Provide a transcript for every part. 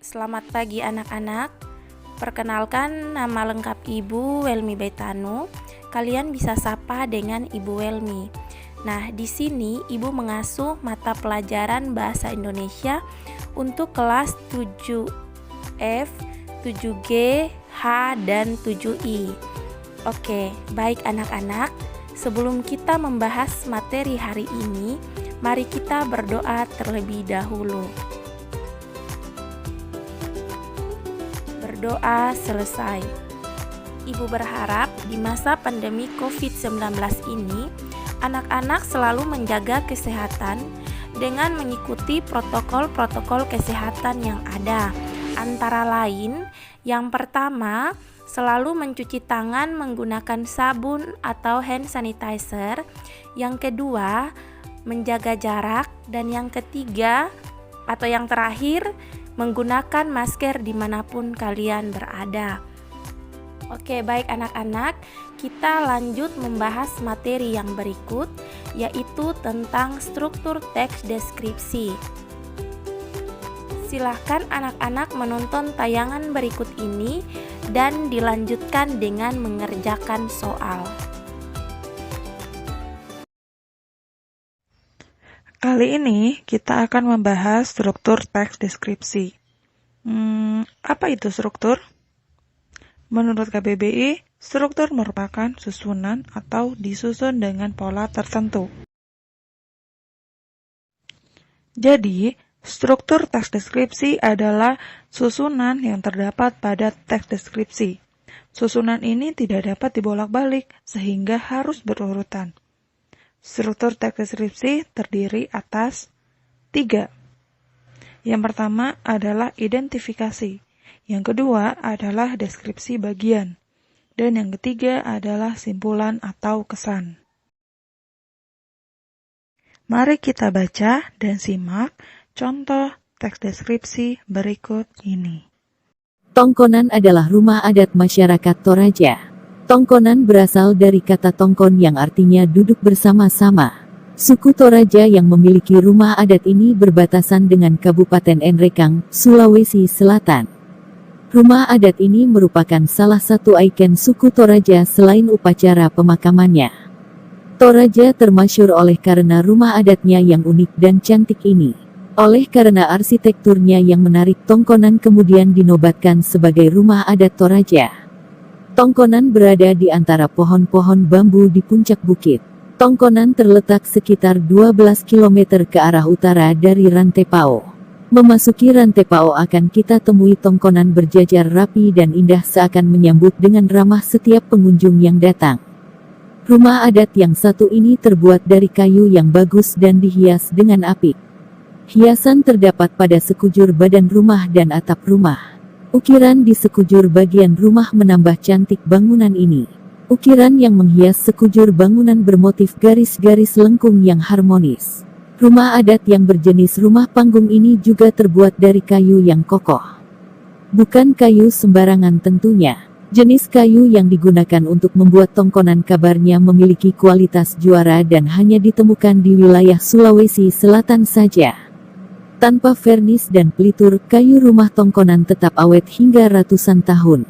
Selamat pagi anak-anak. Perkenalkan, nama lengkap Ibu Welmi Betanu. Kalian bisa sapa dengan Ibu Welmi. Nah, di sini Ibu mengasuh mata pelajaran Bahasa Indonesia untuk kelas 7F, 7G, H, dan 7I. Oke, baik anak-anak. Sebelum kita membahas materi hari ini, mari kita berdoa terlebih dahulu. Berdoa selesai. Ibu berharap di masa pandemi COVID-19 ini, anak-anak selalu menjaga kesehatan dengan mengikuti protokol-protokol kesehatan yang ada. Antara lain, yang pertama, selalu mencuci tangan menggunakan sabun atau hand sanitizer. Yang kedua, menjaga jarak. Dan yang ketiga atau yang terakhir, menggunakan masker dimanapun kalian berada. Oke, baik anak-anak, kita lanjut membahas materi yang berikut, yaitu tentang struktur teks deskripsi. Silahkan anak-anak menonton tayangan berikut ini dan dilanjutkan dengan mengerjakan soal. Kali ini kita akan membahas struktur teks deskripsi. Apa itu struktur? Menurut KBBI, struktur merupakan susunan atau disusun dengan pola tertentu. Jadi, struktur teks deskripsi adalah susunan yang terdapat pada teks deskripsi. Susunan ini tidak dapat dibolak-balik sehingga harus berurutan. Struktur teks deskripsi terdiri atas 3. Yang pertama adalah identifikasi, yang kedua adalah deskripsi bagian, dan yang ketiga adalah simpulan atau kesan. Mari kita baca dan simak contoh teks deskripsi berikut ini. Tongkonan adalah rumah adat masyarakat Toraja. Tongkonan berasal dari kata tongkon yang artinya duduk bersama-sama. Suku Toraja yang memiliki rumah adat ini berbatasan dengan Kabupaten Nrekang, Sulawesi Selatan. Rumah adat ini merupakan salah satu ikon suku Toraja selain upacara pemakamannya. Toraja termasyhur oleh karena rumah adatnya yang unik dan cantik ini. Oleh karena arsitekturnya yang menarik, Tongkonan kemudian dinobatkan sebagai rumah adat Toraja. Tongkonan berada di antara pohon-pohon bambu di puncak bukit. Tongkonan terletak sekitar 12 km ke arah utara dari Rantepao. Memasuki Rantepao akan kita temui Tongkonan berjajar rapi dan indah seakan menyambut dengan ramah setiap pengunjung yang datang. Rumah adat yang satu ini terbuat dari kayu yang bagus dan dihias dengan apik. Hiasan terdapat pada sekujur badan rumah dan atap rumah. Ukiran di sekujur bagian rumah menambah cantik bangunan ini. Ukiran yang menghias sekujur bangunan bermotif garis-garis lengkung yang harmonis. Rumah adat yang berjenis rumah panggung ini juga terbuat dari kayu yang kokoh. Bukan kayu sembarangan tentunya. Jenis kayu yang digunakan untuk membuat Tongkonan kabarnya memiliki kualitas juara dan hanya ditemukan di wilayah Sulawesi Selatan saja. Tanpa vernis dan pelitur, kayu rumah Tongkonan tetap awet hingga ratusan tahun.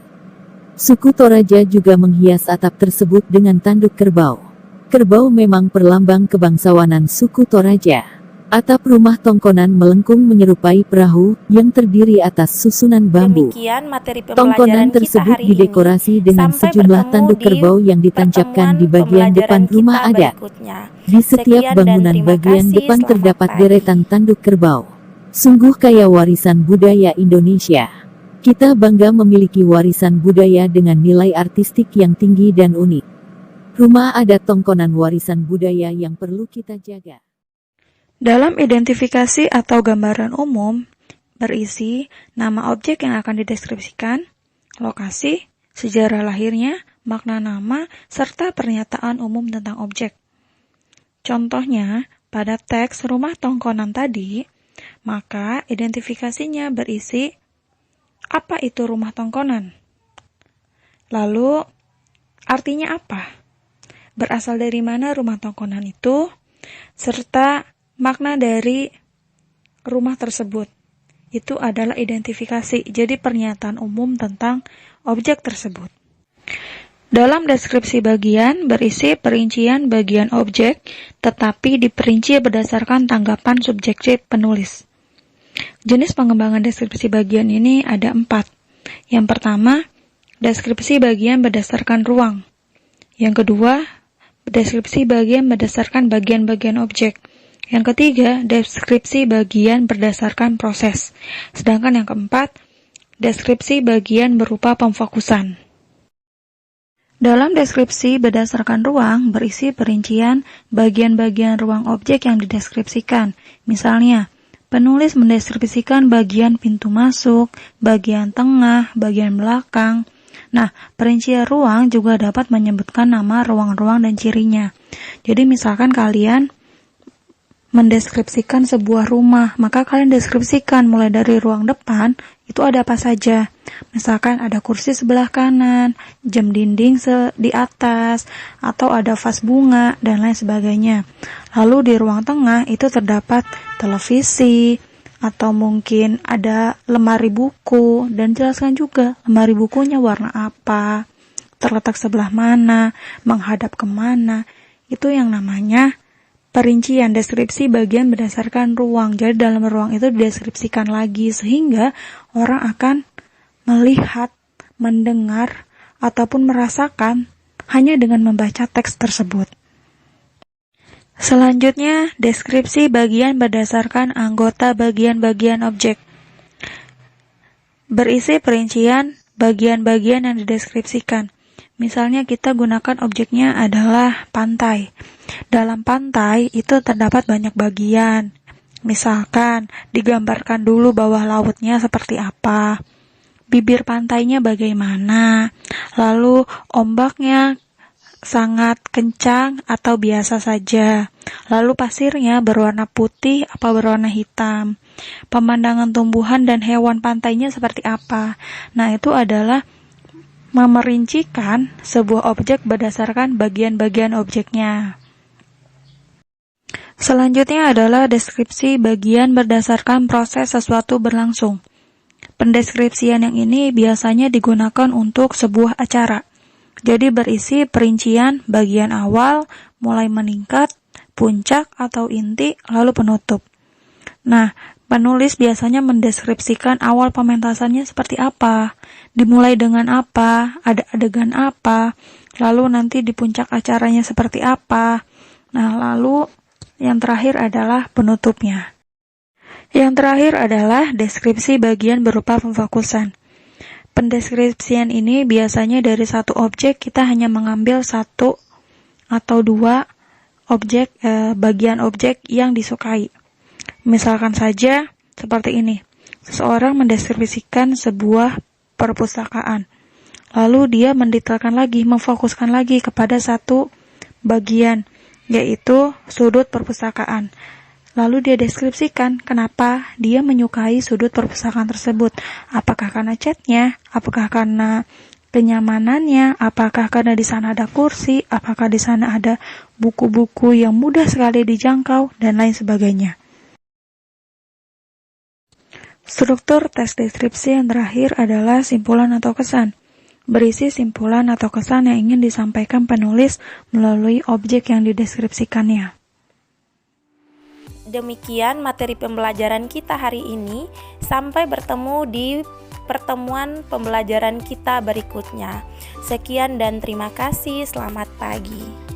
Suku Toraja juga menghias atap tersebut dengan tanduk kerbau. Kerbau memang perlambang kebangsawanan suku Toraja. Atap rumah Tongkonan melengkung menyerupai perahu yang terdiri atas susunan bambu. Demikian materi Tongkonan pembelajaran kita tersebut hari didekorasi ini. dengan Sampai sejumlah bertemu tanduk di kerbau yang ditancapkan di bagian depan pembelajaran rumah kita adat. berikutnya. Di setiap Sekian dan bangunan terima bagian kasih. depan Selamat terdapat pagi. deretan tanduk kerbau. Sungguh kaya warisan budaya Indonesia. Kita bangga memiliki warisan budaya dengan nilai artistik yang tinggi dan unik. Rumah adat Tongkonan warisan budaya yang perlu kita jaga. Dalam identifikasi atau gambaran umum, berisi nama objek yang akan dideskripsikan, lokasi, sejarah lahirnya, makna nama, serta pernyataan umum tentang objek. Contohnya, pada teks rumah Tongkonan tadi, maka identifikasinya berisi apa itu rumah Tongkonan. Lalu, artinya apa? Berasal dari mana rumah Tongkonan itu? Serta makna dari rumah tersebut. itu adalah identifikasi, jadi pernyataan umum tentang objek tersebut. Dalam deskripsi bagian berisi perincian bagian objek, tetapi diperinci berdasarkan tanggapan subjektif penulis. Jenis pengembangan deskripsi bagian ini ada 4. Yang pertama, deskripsi bagian berdasarkan ruang. Yang kedua, deskripsi bagian berdasarkan bagian-bagian objek. Yang ketiga, deskripsi bagian berdasarkan proses. Sedangkan yang keempat, deskripsi bagian berupa pemfokusan. Dalam deskripsi berdasarkan ruang berisi perincian bagian-bagian ruang objek yang dideskripsikan. Misalnya, penulis mendeskripsikan bagian pintu masuk, bagian tengah, bagian belakang. Nah, perincian ruang juga dapat menyebutkan nama ruang-ruang dan cirinya. Jadi misalkan kalian mendeskripsikan sebuah rumah, maka kalian deskripsikan mulai dari ruang depan, itu ada apa saja. Misalkan ada kursi sebelah kanan, jam dinding di atas, atau ada vas bunga, dan lain sebagainya. Lalu di ruang tengah itu terdapat televisi, atau mungkin ada lemari buku, dan jelaskan juga lemari bukunya warna apa, terletak sebelah mana, menghadap kemana. Itu yang namanya perincian deskripsi bagian berdasarkan ruang. Jadi dalam ruang itu dideskripsikan lagi sehingga orang akan melihat, mendengar, ataupun merasakan hanya dengan membaca teks tersebut. Selanjutnya, deskripsi bagian berdasarkan anggota bagian-bagian objek. Berisi perincian bagian-bagian yang dideskripsikan. Misalnya kita gunakan objeknya adalah pantai. Dalam pantai itu terdapat banyak bagian. Misalkan digambarkan dulu bawah lautnya seperti apa, bibir pantainya bagaimana, lalu ombaknya sangat kencang atau biasa saja, lalu pasirnya berwarna putih apa berwarna hitam, pemandangan tumbuhan dan hewan pantainya seperti apa. Nah, itu adalah memerincikan sebuah objek berdasarkan bagian-bagian objeknya. Selanjutnya adalah deskripsi bagian berdasarkan proses sesuatu berlangsung. Pendeskripsian yang ini biasanya digunakan untuk sebuah acara. Jadi berisi perincian bagian awal, mulai meningkat, puncak atau inti, lalu penutup. Nah, penulis biasanya mendeskripsikan awal pementasannya seperti apa, dimulai dengan apa, ada adegan apa, lalu nanti di puncak acaranya seperti apa. Nah, lalu yang terakhir adalah penutupnya. Yang terakhir adalah deskripsi bagian berupa pemfokusan. Pendeskripsian ini biasanya dari satu objek kita hanya mengambil satu atau dua objek, bagian objek yang disukai. Misalkan saja seperti ini. Seseorang mendeskripsikan sebuah perpustakaan. Lalu dia mendetailkan lagi, memfokuskan lagi kepada satu bagian, yaitu sudut perpustakaan. Lalu dia deskripsikan kenapa dia menyukai sudut perpustakaan tersebut. Apakah karena catnya, apakah karena kenyamanannya, apakah karena di sana ada kursi, apakah di sana ada buku-buku yang mudah sekali dijangkau, dan lain sebagainya. Struktur teks deskripsi yang terakhir adalah simpulan atau kesan. Berisi simpulan atau kesan yang ingin disampaikan penulis melalui objek yang dideskripsikannya. Demikian materi pembelajaran kita hari ini. Sampai bertemu di pertemuan pembelajaran kita berikutnya. Sekian dan terima kasih. Selamat pagi.